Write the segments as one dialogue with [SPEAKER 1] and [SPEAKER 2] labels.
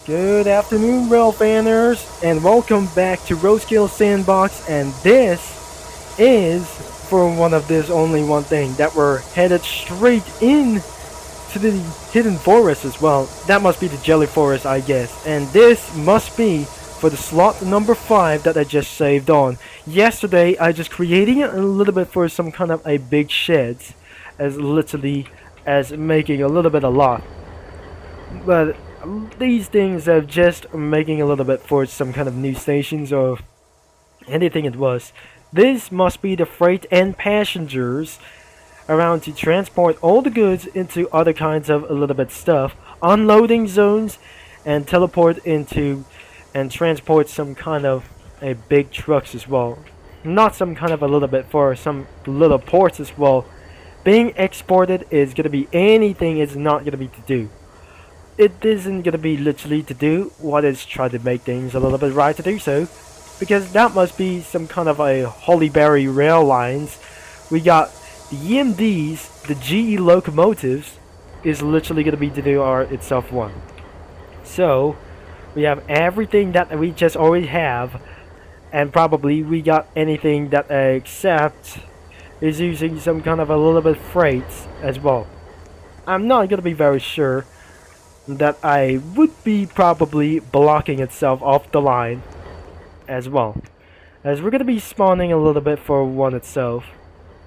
[SPEAKER 1] Good afternoon, rail fanners, and welcome back to Roadkill Sandbox. And this is for one of this only one thing that we're headed straight in to the hidden forest as well. That must be the jelly forest, I guess. And this must be for the slot number 5 that I just saved on. Yesterday, I just creating it a little bit for some kind of a big shed, as literally as making a little bit a lot. But these things are just making a little bit for some kind of new stations or anything it was. This must be the freight and passengers around to transport all the goods into other kinds of a little bit stuff, unloading zones, and teleport into and transport some kind of a big trucks as well. Not some kind of a little bit for some little ports as well. Being exported is gonna be anything it's not gonna be to do. It isn't gonna be literally to do what is try to make things a little bit right to do so, because that must be some kind of a Hollyberry rail lines. We got the EMDs, the GE locomotives is literally gonna be to do our itself one. So we have everything that we just already have, and probably we got anything that except is using some kind of a little bit freights as well. I'm not gonna be very sure that I would be probably blocking itself off the line as well, as we're gonna be spawning a little bit for one itself,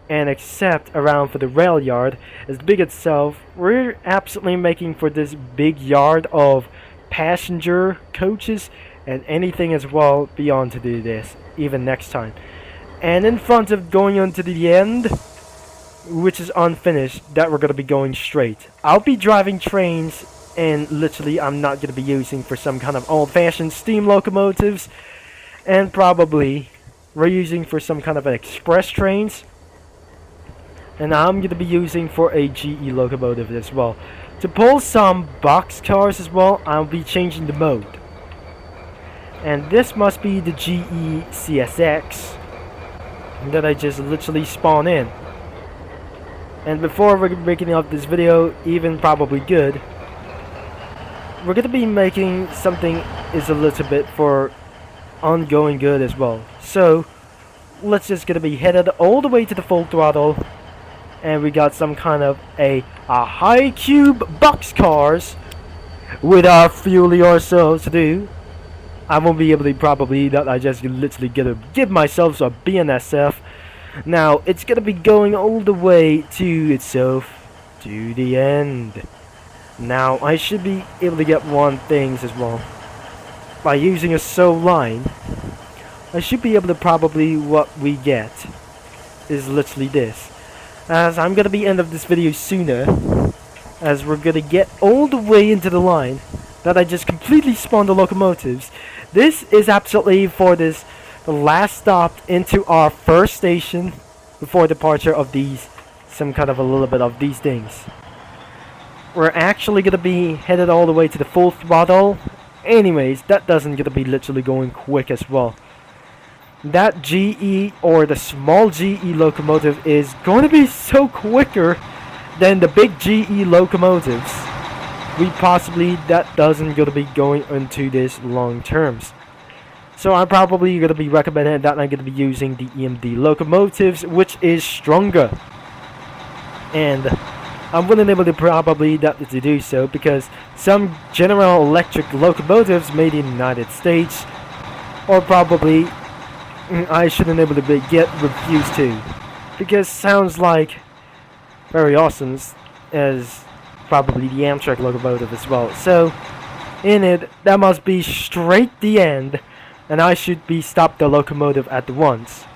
[SPEAKER 1] and except around for the rail yard as big itself, we're absolutely making for this big yard of passenger coaches and anything as well beyond to do this even next time. And in front of going on to the end, which is unfinished, that we're gonna be going straight. I'll be driving trains, and literally I'm not gonna be using for some kind of old-fashioned steam locomotives, and probably we're using for some kind of express trains, and I'm gonna be using for a GE locomotive as well. To pull some box cars as well, I'll be changing the mode, and this must be the GE CSX that I just literally spawn in. And before we're making up this video even probably good, we're gonna be making something is a little bit for ongoing good as well. So let's just gonna be headed all the way to the full throttle, and we got some kind of a high cube box cars with our fueling ourselves to do. I won't be able to probably that I just literally gonna give myself a BNSF. Now it's gonna be going all the way to itself to the end. Now I should be able to get one things as well. By using a soul line, I should be able to probably what we get is literally this. As I'm gonna be end of this video sooner, as we're gonna get all the way into the line that I just completely spawned the locomotives. This is absolutely for this the last stop into our first station before departure of these some kind of a little bit of these things. We're actually gonna be headed all the way to the full throttle. Anyways, that doesn't gonna be literally going quick as well. That GE or the small GE locomotive is going to be so quicker than the big GE locomotives. We possibly that doesn't gonna be going into this long terms. So I'm probably gonna be recommending that I'm gonna be using the EMD locomotives, which is stronger. And I'm willing able to probably that to do so because some General Electric locomotives made in the United States, or probably I shouldn't able to get refused to, because sounds like very awesome as probably the Amtrak locomotive as well. So in it, that must be straight the end, and I should be stop the locomotive at the once.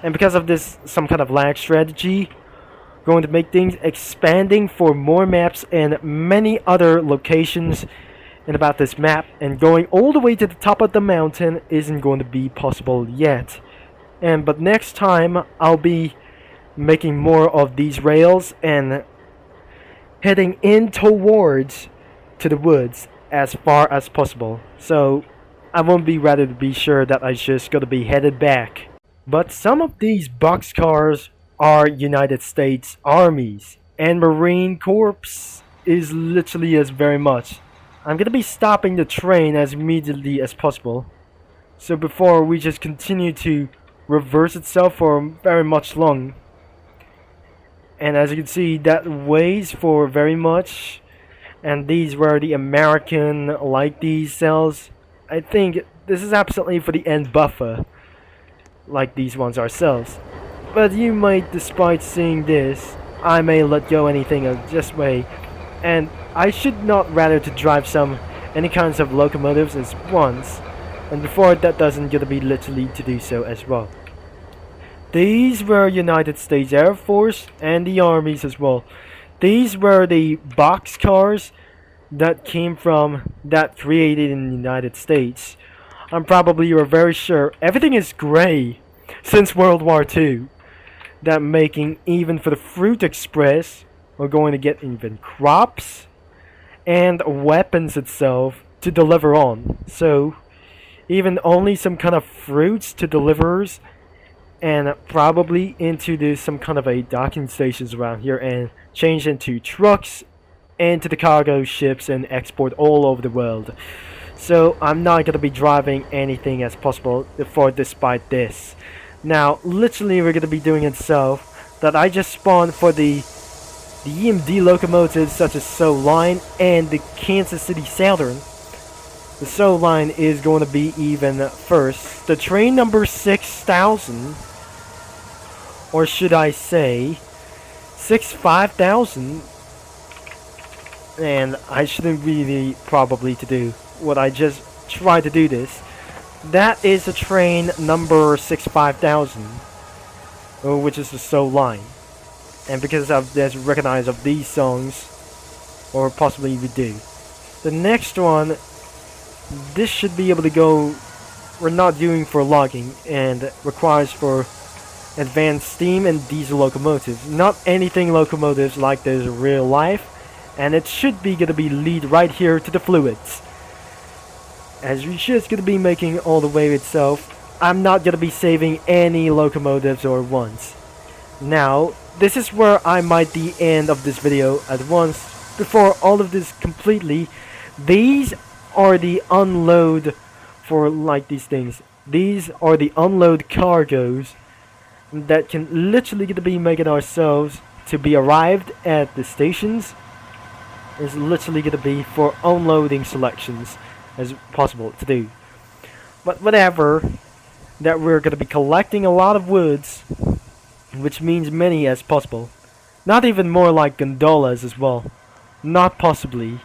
[SPEAKER 1] And because of this some kind of lag strategy, going to make things expanding for more maps and many other locations in about this map, and going all the way to the top of the mountain isn't going to be possible yet. But next time I'll be making more of these rails and heading in towards to the woods as far as possible. So I won't be rather to be sure that I just gotta be headed back. But some of these boxcars are United States armies, and Marine Corps is literally as very much I'm gonna be stopping the train as immediately as possible. So before we just continue to reverse itself for very much long. And as you can see, that weighs for very much. And these were the American like these cells. I think this is absolutely for the end buffer, like these ones ourselves. But you might, despite seeing this, I may let go anything of this way, and I should not rather to drive any kinds of locomotives as once, and before that doesn't gonna be literally to do so as well. These were United States Air Force and the armies as well. These were the box cars that created in the United States. You're very sure everything is gray since World War II. That making even for the Fruit Express, we're going to get even crops and weapons itself to deliver on. So even only some kind of fruits to deliverers, and probably into some kind of a docking stations around here, and change into trucks and to the cargo ships and export all over the world. So I'm not gonna be driving anything as possible for despite this. Now literally we're gonna be doing it so that I just spawned for the EMD locomotives such as SO Line and the Kansas City Southern. The SO Line is going to be even first. The train number 6000, or should I say 5000, and I shouldn't really probably to do what I just tried to do this. That is the train number 65000, which is the SO Line. And because of this recognize of these songs, or possibly we do. The next one, this should be able to go, we're not doing for logging, and requires for advanced steam and diesel locomotives. Not anything locomotives like there's real life, and it should be gonna be lead right here to the fluids. As we're just gonna be making all the way itself, I'm not gonna be saving any locomotives or ones. Now, this is where I might the end of this video at once. Before all of this completely, these are the unload for like these things. These are the unload cargoes that can literally gonna be making ourselves to be arrived at the stations. Is literally gonna be for unloading selections as possible to do. But whatever, that we're gonna be collecting a lot of woods, which means many as possible. Not even more like gondolas as well. Not possibly.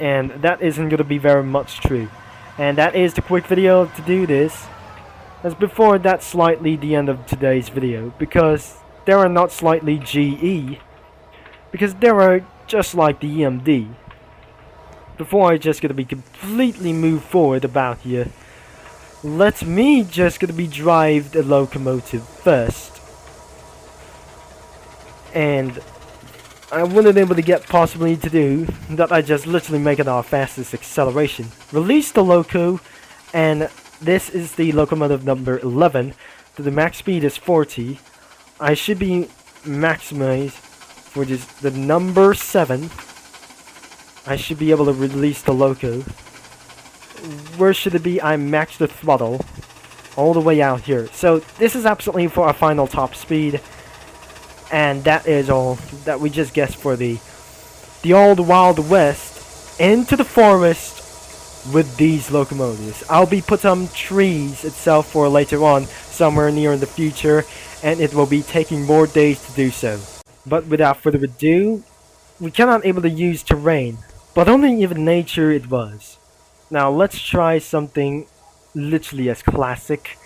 [SPEAKER 1] And that isn't gonna be very much true. And that is the quick video to do this. As before, that's slightly the end of today's video, because there are not slightly GE, because there are just like the EMD. Before I just gonna be completely move forward about here, let me just gonna be drive the locomotive first. And I wasn't able to get possibly to do that. I just literally make it our fastest acceleration. Release the loco, and this is the locomotive number 11. So the max speed is 40. I should be maximized for just the number 7. I should be able to release the loco. Where should it be? I maxed the throttle all the way out here. So this is absolutely for our final top speed. And that is all that we just guessed for the old Wild West into the forest with these locomotives. I'll be put some trees itself for later on, somewhere near in the future, and it will be taking more days to do so. But without further ado, we cannot able to use terrain, but only even nature it was. Now let's try something literally as classic,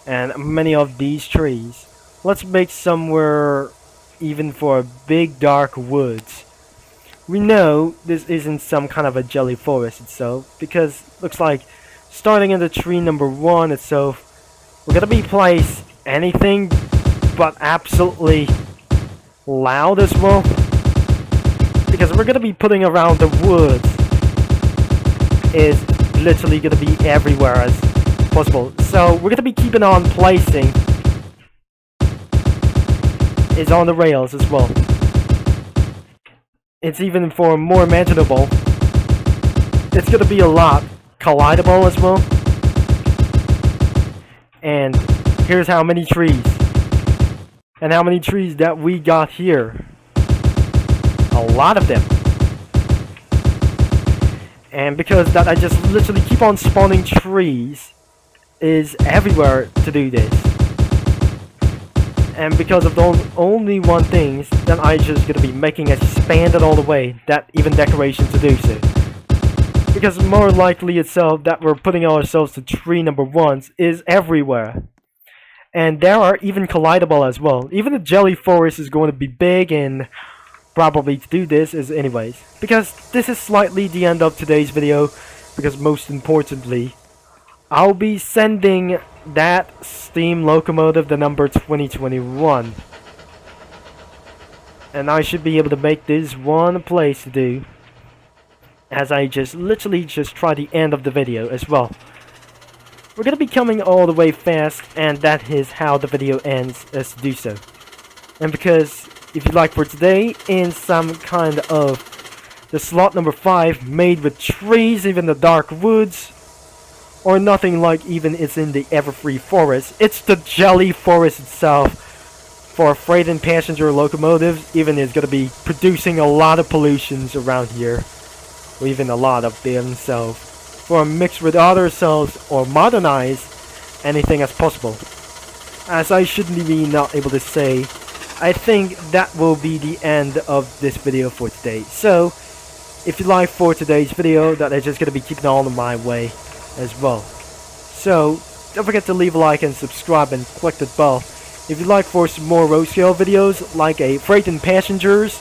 [SPEAKER 1] and many of these trees. Let's make somewhere even for big dark woods. We know this isn't some kind of a jelly forest itself, because looks like starting in the tree number 1 itself, we're gonna be placed anything but absolutely loud as well, because we're gonna be putting around the woods is literally gonna be everywhere as possible. So we're gonna be keeping on placing is on the rails as well. It's even for more manageable it's gonna be a lot collidable as well. And here's how many trees. And how many trees that we got here. A lot of them. And because that I just literally keep on spawning trees is everywhere to do this. And because of the only one thing, then I just gonna be making it expanded all the way, that even decoration to do so. Because more likely itself that we're putting ourselves to tree number 1s is everywhere. And there are even collidable as well. Even the jelly forest is going to be big, and probably to do this is anyways. Because this is slightly the end of today's video, because most importantly, I'll be sending that steam locomotive the number 2021. And I should be able to make this one place to do, as I just literally just try the end of the video as well. We're gonna be coming all the way fast, and that is how the video ends, as to do so. And because, if you like for today, in some kind of the slot number 5 made with trees, even the dark woods, or nothing like even it's in the Everfree forest, it's the jelly forest itself. For freight and passenger locomotives, even is gonna be producing a lot of pollutions around here, or even a lot of them, so for mixed with other cells or modernize anything as possible. As I shouldn't be not able to say, I think that will be the end of this video for today. So if you like for today's video, that I'm just gonna be keeping on my way as well. So don't forget to leave a like and subscribe and click the bell if you like for some more road scale videos like a freight and passengers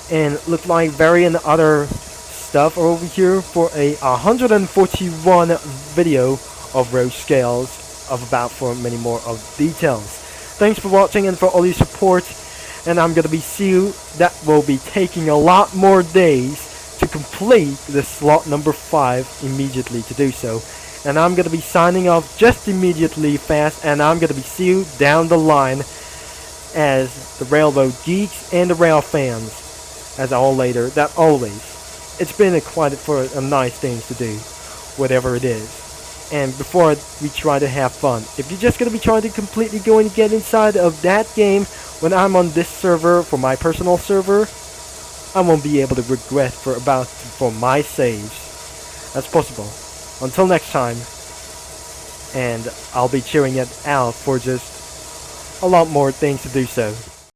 [SPEAKER 1] and look like variant other stuff over here for a 141 video of road scales of about for many more of details. Thanks for watching and for all your support, and I'm gonna be see you. That will be taking a lot more days to complete the slot number 5 immediately to do so. And I'm gonna be signing off just immediately fast, and I'm gonna be see you down the line as the railroad geeks and the rail fans as all later that always. It's been quite a nice thing to do, whatever it is. And before we try to have fun, if you're just gonna be trying to completely go and get inside of that game when I'm on this server for my personal server, I won't be able to regret for my saves. That's possible. Until next time, and I'll be cheering it out for just a lot more things to do so.